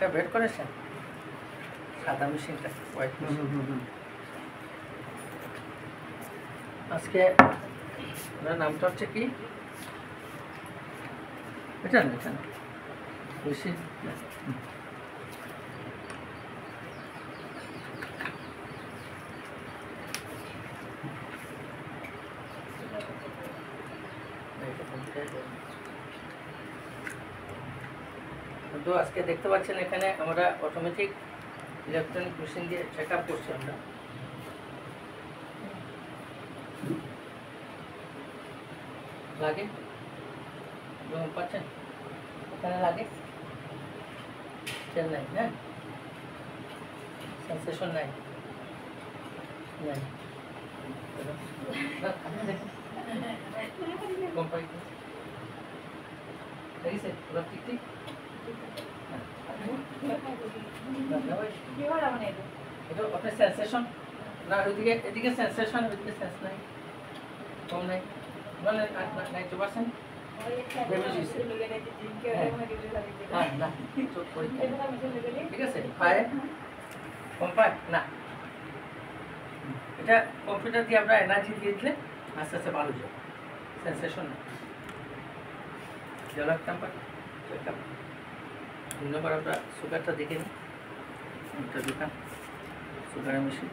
এটা বের করেছেন সাদা মেশিনটা হোয়াইট মেশিন আজকে ওনার নামটা হচ্ছে কি এটা না মেশিন তো আজকে দেখতে পাচ্ছেন এখানে আমরা অটোমেটিক ইলেকট্রনিক মেশিন দিয়ে চেক আপ করছি আমরা লাগে পাচ্ছেন ওখানে লাগে চেন্নাই হ্যাঁ সেন্সেশন নাই নাই কোম্পানি দেখেছে পুরো ঠিক ঠিক এটা আপনার সেন্সেশন না ওইদিকে এদিকে সেন্সেশন ওইদিকে সেন্স নাই কম নাই মানে 90% ঠিক আছে পায়ে কম পায় না এটা কম্পিউটার দিয়ে আমরা এনার্জি দিয়ে দিলে আস্তে আস্তে ভালো যাবে সেন্সেশন না জলার টেম্পার চেকআপ 2 নম্বর আমরা সুগারটা দেখে নিই এটা দোকান সুগারের মেশিন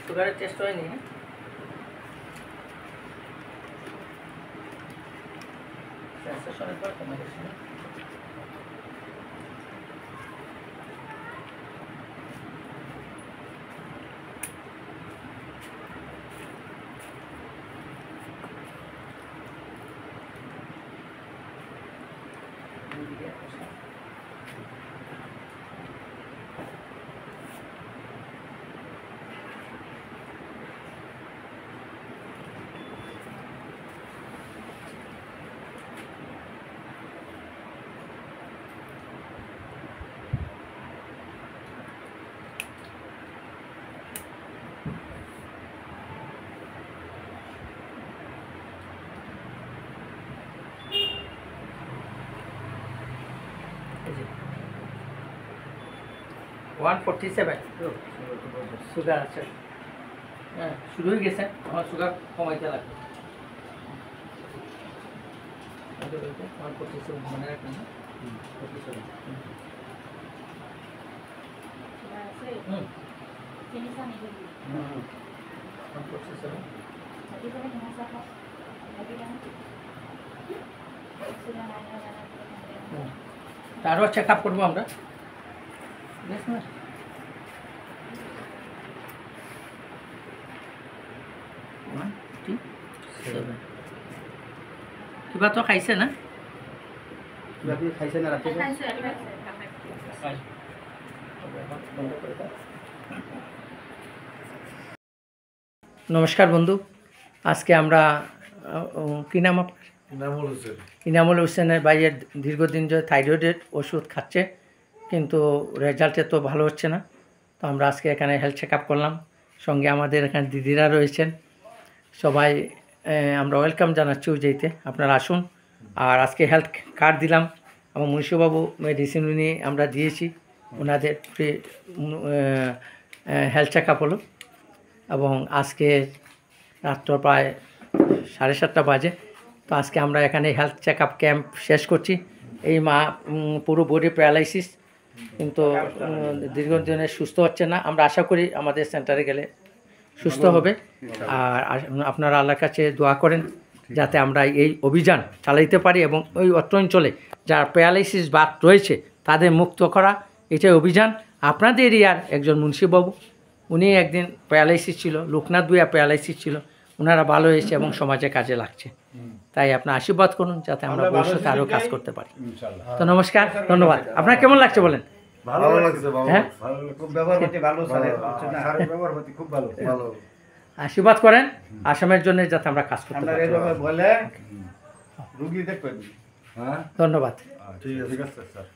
সুগারের টেস্ট হয়নি হ্যাঁ সেন্সেশনের পর কমে গেছে না ওয়ান 47 সুগার আছে হ্যাঁ শুরু হয়ে গেছে আমার সুগার কমাইতে লাগবে 147 মনে রাখবেন 47 তারও চেক আপ করবো আমরা কিবা তো খাইছে না খাইছে না রাতে নমস্কার বন্ধু আজকে আমরা কি নাম ইনামুল হোসেনের ভাইয়ের দীর্ঘদিন ধরে থাইরয়েডের ওষুধ খাচ্ছে কিন্তু রেজাল্টে তো ভালো হচ্ছে না তো আমরা আজকে এখানে হেলথ চেক আপ করলাম সঙ্গে আমাদের এখানে দিদিরা রয়েছেন সবাই আমরা ওয়েলকাম জানাচ্ছি উজেইতে আপনারা আসুন আর আজকে হেলথ কার্ড দিলাম আমার মুন্সিবাবু মেডিসিন নিয়ে আমরা দিয়েছি ওনাদের ফ্রি হেলথ চেক আপ হলো এবং আজকে রাত্র প্রায় 7:30 বাজে তো আজকে আমরা এখানে হেলথ চেক আপ ক্যাম্প শেষ করছি এই মা পুরো বডি প্যারালাইসিস কিন্তু দীর্ঘদিনে সুস্থ হচ্ছে না আমরা আশা করি আমাদের সেন্টারে গেলে সুস্থ হবে আর আপনারা আল্লাহর কাছে দোয়া করেন যাতে আমরা এই অভিযান চালাইতে পারি এবং ওই অঞ্চলে যারা প্যারালাইসিস বাদ রয়েছে তাদের মুক্ত করা এটাই অভিযান আপনাদের এরিয়ার একজন মুন্সিবাবু উনি একদিন প্যারালাইসিস ছিল লোকনাথ ভূঁইয়া প্যারালাইসিস ছিল ওনারা ভালো হয়েছে এবং সমাজে কাজে লাগছে তাই আপনার আশীর্বাদ করুন যাতে আমরা ভবিষ্যতে আরও কাজ করতে পারি তো নমস্কার ধন্যবাদ আপনার কেমন লাগছে বলেন ভালো লাগছে হ্যাঁ খুব ব্যবহার করতে ভালো স্যারের ব্যবহার করতে খুব ভালো আশীর্বাদ করেন আসামের জন্য যাতে আমরা কাজ করতে পারি বলে রুগী দেখবেন হ্যাঁ ধন্যবাদ ঠিক আছে স্যার